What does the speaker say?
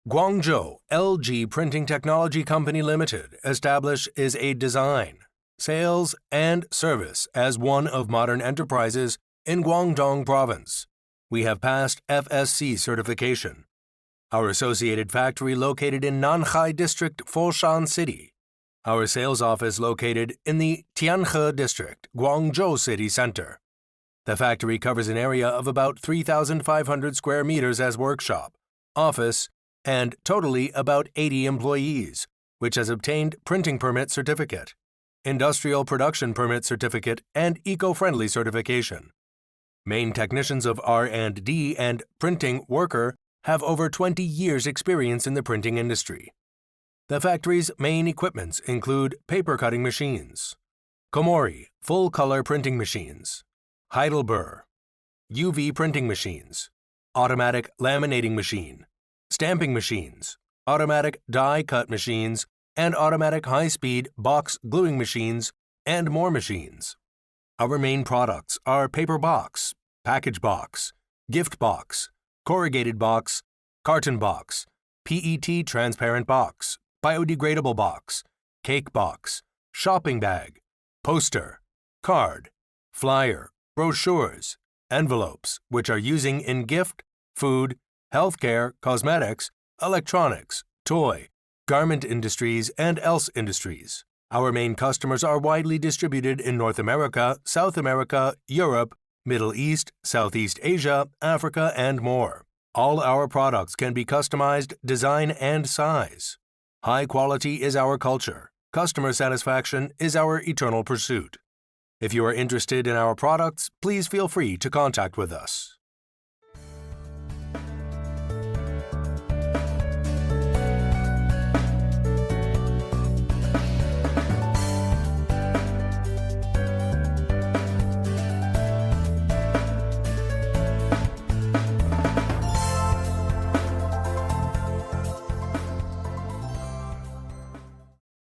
Guangzhou LG Printing Technology Company Limited established is a design, sales, and service as one of modern enterprises in Guangdong Province. We have passed FSC certification. Our associated factory located in Nanhai District, Foshan City. Our sales office located in the Tianhe District, Guangzhou City Center. The factory covers an area of about 3,500 square meters as workshop, office, and totally about 80 employees, which has obtained printing permit certificate, industrial production permit certificate, and eco-friendly certification. Main technicians of R&D and printing worker have over 20 years' experience in the printing industry. The factory's main equipments include paper cutting machines, Komori full-color printing machines, Heidelberg, UV printing machines, automatic laminating machine, stamping machines, automatic die-cut machines, and automatic high-speed box gluing machines, and more machines. Our main products are paper box, package box, gift box, corrugated box, carton box, PET transparent box, biodegradable box, cake box, shopping bag, poster, card, flyer, brochures, envelopes, which are using in gift, food, healthcare, cosmetics, electronics, toy, garment industries, and else industries. Our main customers are widely distributed in North America, South America, Europe, Middle East, Southeast Asia, Africa, and more. All our products can be customized, design, and size. High quality is our culture. Customer satisfaction is our eternal pursuit. If you are interested in our products, please feel free to contact with us.